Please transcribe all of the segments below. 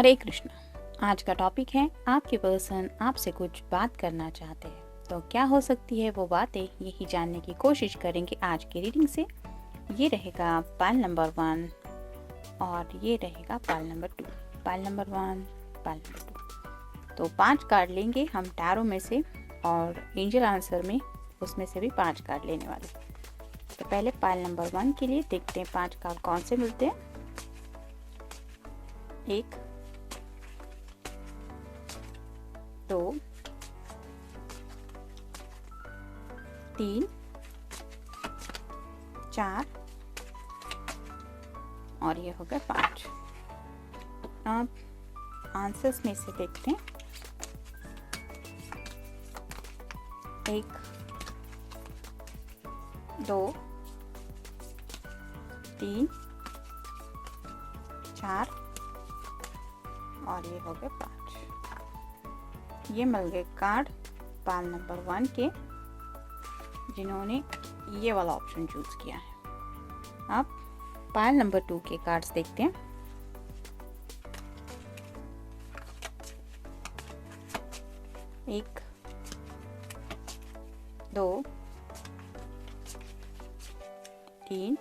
हरे कृष्णा। आज का टॉपिक है आपके पर्सन आपसे कुछ बात करना चाहते हैं, तो क्या हो सकती है वो बातें, यही जानने की कोशिश करेंगे आज की रीडिंग से। ये रहेगा पाइल नंबर 1 और ये रहेगा pile number 2। Pile number 1, pile number 2। तो 5 कार्ड लेंगे हम टैरो में से और एंजल आंसर में उसमें से भी 5 कार्ड लेने वाले। तो पहले पाइल नंबर 1 के लिए देखते हैं 5 कार्ड कौन से मिलते हैं। 1, 2, 3, 4 और ये हो गया 5। अब आंसर्स में से देखते हैं। 1, 2, 3, 4 और ये हो गए 5। ये मिल गए कार्ड पाइल नंबर 1 के, जिन्होंने ये वाला ऑप्शन चूज किया है। अब पाइल नंबर 2 के कार्ड्स देखते हैं। 1, 2, 3,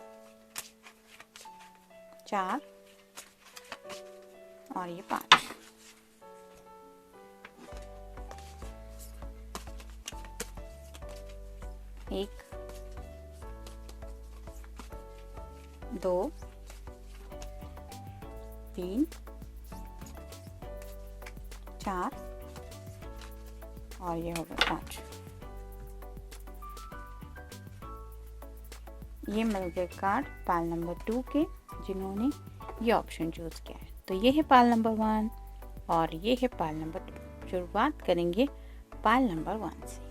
4 और ये 5। एक, 2, 3, 4 और ये हो गया 5। ये मिल गए कार्ड पाइल नंबर 2 के, जिन्होंने ये ऑप्शन चूज किया है। तो ये है पाइल नंबर 1 और ये है पाइल नंबर 2। शुरुआत करेंगे पाइल नंबर 1 से।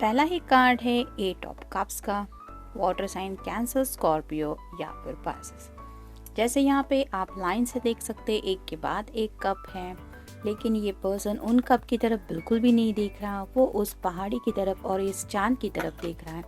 पहला ही कार्ड है 8 ऑफ कप्स का, वाटर साइन कैंसर, स्कॉर्पियो या फिर पाइसेस। जैसे यहाँ पे आप लाइन से देख सकते हैं, एक के बाद एक कप है, लेकिन ये पर्सन उन कप की तरफ बिल्कुल भी नहीं देख रहा, वो उस पहाड़ी की तरफ और इस चांद की तरफ देख रहा है।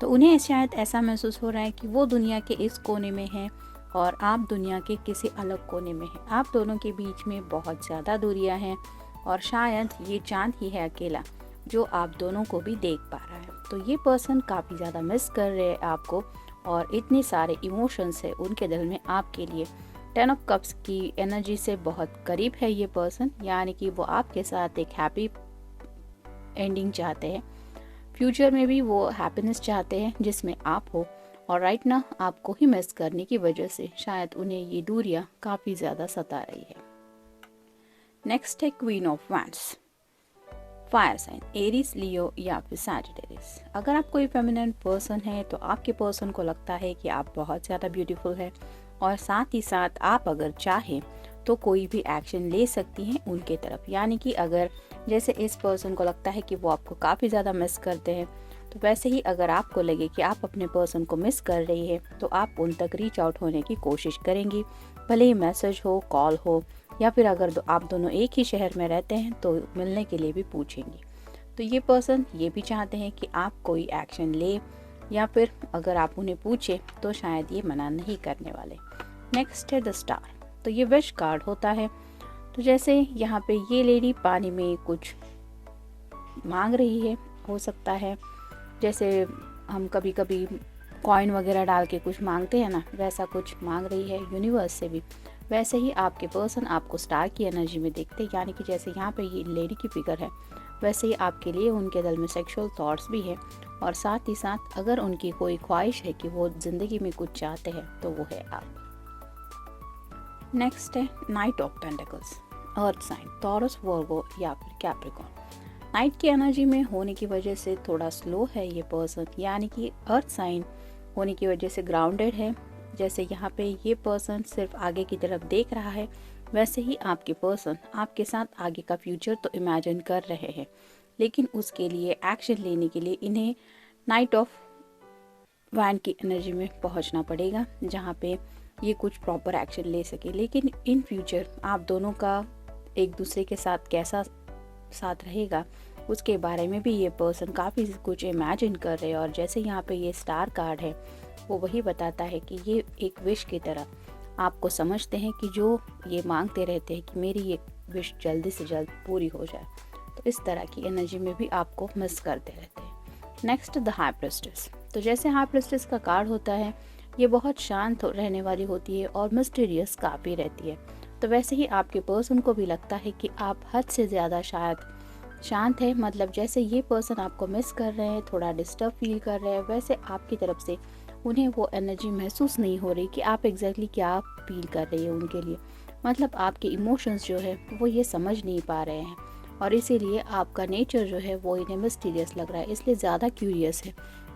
तो उन्हें शायद ऐसा महसूस हो रहा है कि वो दुनिया के इस कोने में है और आप दुनिया के किसी अलग कोने में हैं। आप दोनों के बीच में बहुत ज़्यादा दूरियां हैं और शायद ये चांद ही है अकेला जो आप दोनों को भी देख पा रहा है। तो ये पर्सन काफ़ी ज़्यादा मिस कर रहे हैं आपको और इतने सारे इमोशंस है उनके दिल में आपके लिए। 10 ऑफ कप्स की एनर्जी से बहुत करीब है ये पर्सन, यानी कि वो आपके साथ एक हैप्पी एंडिंग चाहते हैं। फ्यूचर में भी वो हैप्पीनेस चाहते हैं जिसमें आप हो, और राइट ना आपको ही मिस करने की वजह से शायद उन्हें ये दूरियाँ काफ़ी ज़्यादा सता रही है। नेक्स्ट है queen of wands, fire sign, Aries, Leo या फिर सैजिटेरियस। अगर आप कोई फेमिनिन पर्सन है तो आपके पर्सन को लगता है कि आप बहुत ज़्यादा ब्यूटीफुल है और साथ ही साथ आप अगर चाहें तो कोई भी एक्शन ले सकती हैं उनके तरफ। यानी कि अगर जैसे इस पर्सन को लगता है कि वो आपको काफ़ी ज़्यादा मिस करते हैं, तो वैसे ही अगर आपको लगे कि आप अपने पर्सन को मिस कर रही है तो आप उन तक रीच आउट होने की कोशिश करेंगी, भले ही मैसेज हो, कॉल हो, या फिर अगर आप दोनों एक ही शहर में रहते हैं तो मिलने के लिए भी पूछेंगी। तो ये पर्सन ये भी चाहते हैं कि आप कोई एक्शन ले, या फिर अगर आप उन्हें पूछे तो शायद ये मना नहीं करने वाले। नेक्स्ट है द स्टार। तो ये विश कार्ड होता है। तो जैसे यहाँ पे ये लेडी पानी में कुछ मांग रही है, हो सकता है जैसे हम कभी कभी कॉइन वगैरह डाल के कुछ मांगते हैं ना, वैसा कुछ मांग रही है यूनिवर्स से भी। वैसे ही आपके पर्सन आपको स्टार की एनर्जी में देखते हैं, यानी कि जैसे यहाँ पे ये लेडी की फिगर है, वैसे ही आपके लिए उनके दिल में सेक्सुअल थॉट्स भी है, और साथ ही साथ अगर उनकी कोई ख्वाहिश है कि वो ज़िंदगी में कुछ चाहते हैं तो वो है आप। नेक्स्ट है knight of pentacles, earth sign, Taurus, Virgo या फिर कैप्रिकॉर्न। नाइट की एनर्जी में होने की वजह से थोड़ा स्लो है ये पर्सन, यानी कि अर्थ साइन होने की वजह से ग्राउंडेड है। जैसे यहाँ पे ये पर्सन सिर्फ आगे की तरफ देख रहा है, वैसे ही आपके पर्सन आपके साथ आगे का फ्यूचर तो इमेजिन कर रहे हैं, लेकिन उसके लिए एक्शन लेने के लिए इन्हें नाइट ऑफ वैंड की एनर्जी में पहुंचना पड़ेगा, जहाँ पे ये कुछ प्रॉपर एक्शन ले सके। लेकिन इन फ्यूचर आप दोनों का एक दूसरे के साथ कैसा साथ रहेगा उसके बारे में भी ये पर्सन काफ़ी कुछ इमेजिन कर रहे हैं। और जैसे यहाँ पे ये स्टार कार्ड है, वो वही बताता है कि ये एक विश की तरह आपको समझते हैं कि जो ये मांगते रहते हैं कि मेरी ये विश जल्दी से जल्द पूरी हो जाए। तो इस तरह की एनर्जी में भी आपको मिस करते रहते हैं। Next the high priestess. तो जैसे हाई प्रिस्टेस का कार्ड होता है, ये बहुत शांत रहने वाली होती है और मिस्टीरियस काफ़ी रहती है। तो वैसे ही आपके पर्सन को भी लगता है कि आप हद से ज़्यादा शायद शांत है, मतलब जैसे ये पर्सन आपको मिस कर रहे हैं, थोड़ा डिस्टर्ब फील कर रहे हैं, वैसे आपकी तरफ से उन्हें वो एनर्जी महसूस नहीं हो रही कि आप एग्जैक्टली क्या फील कर रही है उनके लिए। मतलब आपके इमोशंस जो है वो ये समझ नहीं पा रहे हैं और इसीलिए आपका नेचर जो है वो इन्हें मिस्टीरियस लग रहा है, इसलिए ज़्यादा क्यूरियस है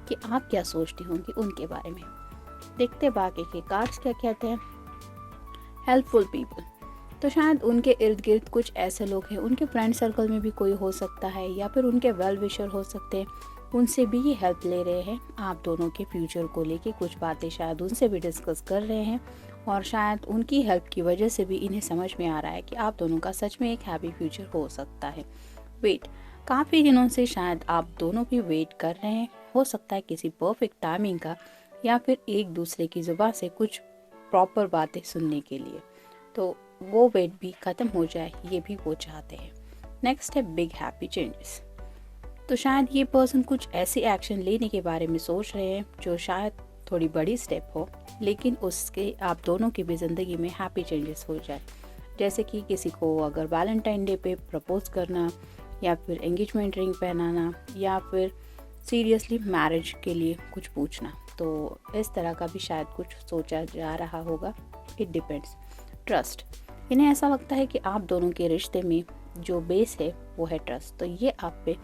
कि आप क्या सोचती होंगी उनके बारे में। देखते बाकी के कार्ड्स क्या कहते हैं। Helpful people. तो शायद उनके इर्द गिर्द कुछ ऐसे लोग हैं, उनके फ्रेंड सर्कल में भी कोई हो सकता है या फिर उनके वेल विशर हो सकते हैं, उनसे भी ये हेल्प ले रहे हैं आप दोनों के फ्यूचर को लेके। कुछ बातें शायद उनसे भी डिस्कस कर रहे हैं और शायद उनकी हेल्प की वजह से भी इन्हें समझ में आ रहा है कि आप दोनों का सच में एक हैप्पी फ्यूचर हो सकता है। वेट। काफ़ी दिनों से शायद आप दोनों भी वेट कर रहे हैं, हो सकता है किसी परफेक्ट टाइमिंग का या फिर एक दूसरे की जुबान से कुछ प्रॉपर बातें सुनने के लिए। तो वो वेट भी ख़त्म हो जाए, ये भी वो चाहते हैं। नेक्स्ट है बिग हैप्पी चेंजेस। तो शायद ये पर्सन कुछ ऐसे एक्शन लेने के बारे में सोच रहे हैं जो शायद थोड़ी बड़ी स्टेप हो, लेकिन उसके आप दोनों की भी ज़िंदगी में हैप्पी चेंजेस हो जाए। जैसे कि किसी को अगर वैलेंटाइन डे पे प्रपोज करना या फिर एंगेजमेंट रिंग पहनाना या फिर सीरियसली मैरिज के लिए कुछ पूछना, तो इस तरह का भी शायद कुछ सोचा जा रहा होगा। It depends. ट्रस्ट। इन्हें ऐसा लगता है कि आप दोनों के रिश्ते में जो बेस है वो है ट्रस्ट, तो ये आप पे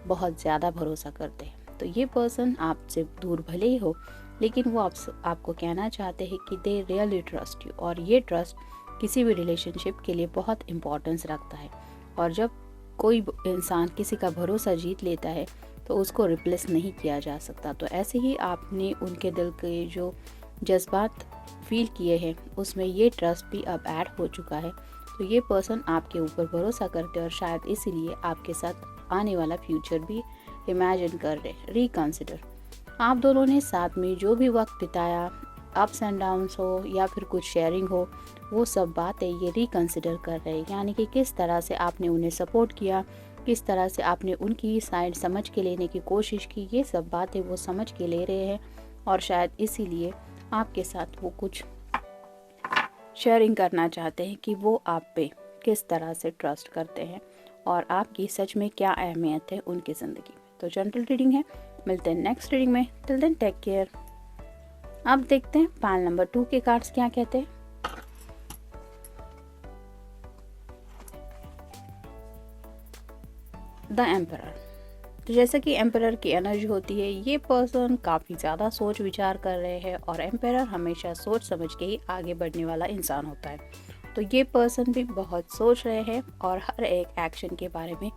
बहुत ज़्यादा भरोसा करते हैं। तो ये पर्सन आपसे दूर भले ही हो, लेकिन वो आपको कहना चाहते हैं कि दे रियली ट्रस्ट यू, और ये ट्रस्ट किसी भी रिलेशनशिप के लिए बहुत इम्पोर्टेंस रखता है। और जब कोई इंसान किसी का भरोसा जीत लेता है तो उसको रिप्लेस नहीं किया जा सकता। तो ऐसे ही आपने उनके दिल के जो जज्बात फील किए हैं उसमें ये ट्रस्ट भी अब ऐड हो चुका है। तो ये पर्सन आपके ऊपर भरोसा करते हैं और शायद इसीलिए आपके साथ आने वाला फ्यूचर भी इमेजिन कर रहे हैं। रिकंसिडर। आप दोनों ने साथ में जो भी वक्त बिताया, अप्स एंड डाउन्स हो या फिर कुछ शेयरिंग हो, वो सब बातें ये रिकंसिडर कर रहे हैं। यानी कि किस तरह से आपने उन्हें सपोर्ट किया, किस तरह से आपने उनकी साइड समझ के लेने की कोशिश की, ये सब बातें वो समझ के ले रहे हैं और शायद इसीलिए आपके साथ वो कुछ शेयरिंग करना चाहते हैं कि वो आप पे किस तरह से ट्रस्ट करते हैं और आपकी सच में क्या अहमियत है उनकी ज़िंदगी में। तो जनरल रीडिंग है, मिलते हैं नेक्स्ट रीडिंग में। Till then take care. अब देखते हैं पाइल नंबर 2 के कार्ड्स क्या कहते हैं। The emperor. तो जैसा कि एम्परर की एनर्जी होती है, ये पर्सन काफ़ी ज़्यादा सोच विचार कर रहे हैं और एम्परर हमेशा सोच समझ के ही आगे बढ़ने वाला इंसान होता है। तो ये पर्सन भी बहुत सोच रहे हैं और हर एक एक्शन के बारे में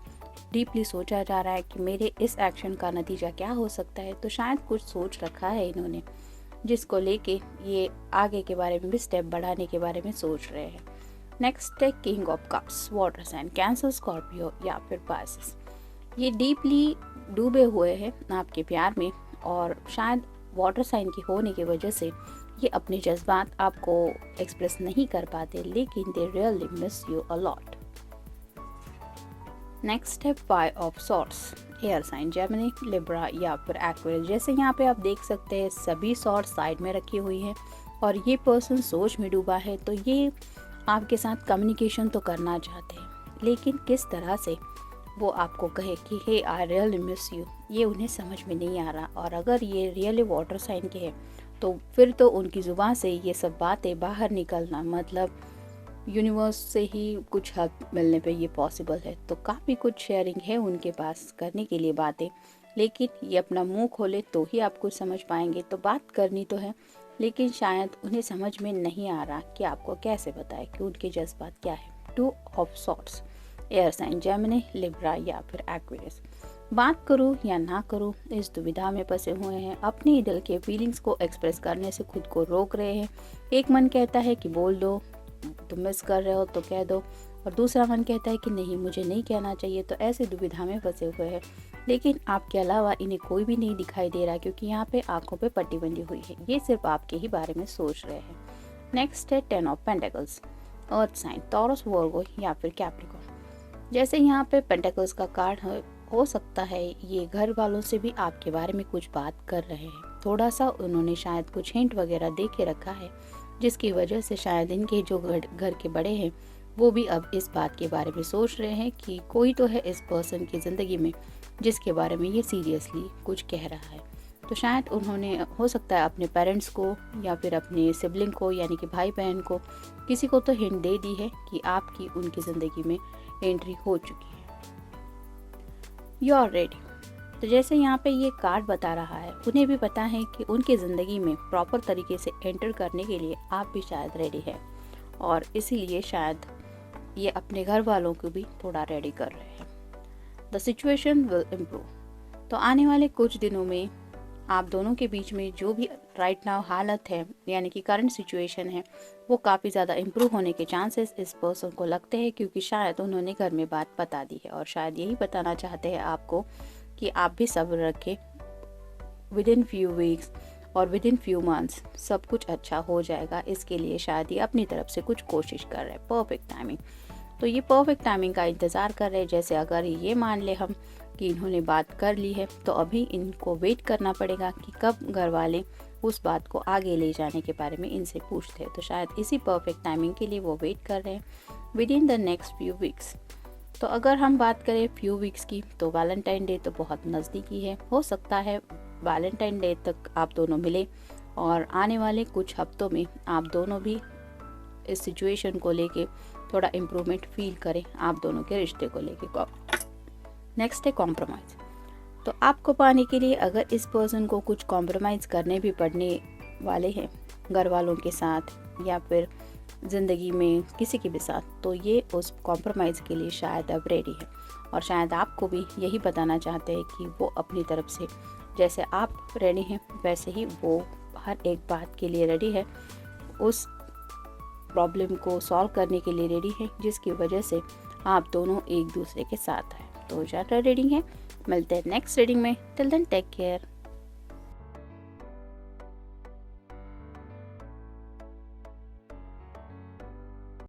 डीपली सोचा जा रहा है कि मेरे इस एक्शन का नतीजा क्या हो सकता है। तो शायद कुछ सोच रखा है इन्होंने, जिसको लेके ये आगे के बारे में भी स्टेप बढ़ाने के बारे में सोच रहे हैं। नेक्स्ट है king of cups, water sign, Cancer, Scorpio या फिर पाइसेस। ये डीपली डूबे हुए हैं आपके प्यार में और शायद वाटर साइन की होने की वजह से ये अपने जज्बात आपको एक्सप्रेस नहीं कर पाते, लेकिन they really miss you a lot. Next है five of swords, air sign, Gemini, Libra या फिर एक्वेरियस। जैसे यहाँ पे आप देख सकते हैं सभी सॉर्ड साइड में रखी हुई है और ये पर्सन सोच में डूबा है। तो ये आपके साथ कम्युनिकेशन तो करना चाहते हैं, लेकिन किस तरह से वो आपको कहे कि हे आई रियली मिस यू, ये उन्हें समझ में नहीं आ रहा। और अगर ये रियली वाटर साइन के हैं तो फिर तो उनकी ज़ुबान से ये सब बातें बाहर निकलना मतलब यूनिवर्स से ही कुछ हेल्प मिलने पे ये पॉसिबल है। तो काफ़ी कुछ शेयरिंग है उनके पास करने के लिए बातें, लेकिन ये अपना मुंह खोले तो ही आप कुछ समझ पाएंगे। तो बात करनी तो है, लेकिन शायद उन्हें समझ में नहीं आ रहा कि आपको कैसे बताएं कि उनके जज्बात क्या है। Two of swords, air sign, Gemini, Libra या फिर एक्वेरियस। बात करूं या ना करूं इस दुविधा में फंसे हुए हैं, अपने दिल के फीलिंग्स को एक्सप्रेस करने से खुद को रोक रहे हैं। एक मन कहता है कि बोल दो, तुम मिस कर रहे हो तो कह दो, और दूसरा मन कहता है कि नहीं, मुझे नहीं कहना चाहिए। तो ऐसे दुविधा में फंसे हुए हैं, लेकिन आपके अलावा इन्हें कोई भी नहीं दिखाई दे रहा, क्योंकि यहाँ पे आंखों पे पट्टी बंधी हुई है। ये सिर्फ आपके ही बारे में सोच रहे हैं। नेक्स्ट है 10 of pentacles, earth sign, Taurus, Virgo या फिर कैप्रिकॉर्न। जैसे यहाँ पे पेंटिकल्स का कार्ड हो सकता है ये घर वालों से भी आपके बारे में कुछ बात कर रहे हैं। थोड़ा सा उन्होंने शायद कुछ हिंट वगैरह दे के रखा है, जिसकी वजह से शायद इनके जो घर के बड़े हैं वो भी अब इस बात के बारे में सोच रहे हैं कि कोई तो है इस पर्सन की ज़िंदगी में जिसके बारे में ये सीरियसली कुछ कह रहा है। तो शायद उन्होंने, हो सकता है अपने पेरेंट्स को या फिर अपने सिबलिंग को यानी कि भाई बहन को, किसी को तो हिंट दे दी है कि आपकी उनकी ज़िंदगी में एंट्री हो चुकी है। You are ready. तो जैसे यहाँ पे ये कार्ड बता रहा है, उन्हें भी पता है कि उनकी ज़िंदगी में प्रॉपर तरीके से एंटर करने के लिए आप भी शायद रेडी है, और इसीलिए शायद ये अपने घर वालों को भी थोड़ा रेडी कर रहे हैं। The situation will improve. तो आने वाले कुछ दिनों में आप दोनों के बीच में जो भी राइट नाउ हालत है यानी कि करंट सिचुएशन है, वो काफ़ी ज़्यादा इम्प्रूव होने के चांसेस इस पर्सन को लगते हैं, क्योंकि शायद उन्होंने घर में बात बता दी है और शायद यही बताना चाहते हैं आपको कि आप भी सब्र रखें। विद इन फ्यू वीक्स और विद इन फ्यू मंथ्स सब कुछ अच्छा हो जाएगा। इसके लिए शायद ये अपनी तरफ से कुछ कोशिश कर रहे हैं। Perfect timing. तो ये परफेक्ट टाइमिंग का इंतज़ार कर रहे हैं। जैसे अगर ये मान ले हम कि इन्होंने बात कर ली है, तो अभी इनको वेट करना पड़ेगा कि कब घर वाले उस बात को आगे ले जाने के बारे में इनसे पूछते हैं। तो शायद इसी परफेक्ट टाइमिंग के लिए वो वेट कर रहे हैं with in the next few weeks. तो अगर हम बात करें फ्यू वीक्स की, तो वैलेंटाइन डे तो बहुत नज़दीकी है। हो सकता है वैलेंटाइन डे तक आप दोनों मिले और आने वाले कुछ हफ्तों में आप दोनों भी इस सिचुएशन को लेके थोड़ा इम्प्रूवमेंट फील करें आप दोनों के रिश्ते को लेके। नेक्स्ट है कॉम्प्रोमाइज़। तो आपको पाने के लिए अगर इस पर्सन को कुछ कॉम्प्रोमाइज़ करने भी पड़ने वाले हैं घर वालों के साथ या फिर ज़िंदगी में किसी के भी साथ, तो ये उस कॉम्प्रोमाइज़ के लिए शायद अब रेडी है, और शायद आपको भी यही बताना चाहते हैं कि वो अपनी तरफ से जैसे आप रेडी हैं वैसे ही वो हर एक बात के लिए रेडी है, उस प्रॉब्लम को सॉल्व करने के लिए रेडी है, जिसकी वजह से आप दोनों एक दूसरे के साथ हैं। तो जनरल रीडिंग है, मिलते हैं नेक्स्ट रीडिंग में। Till then take care.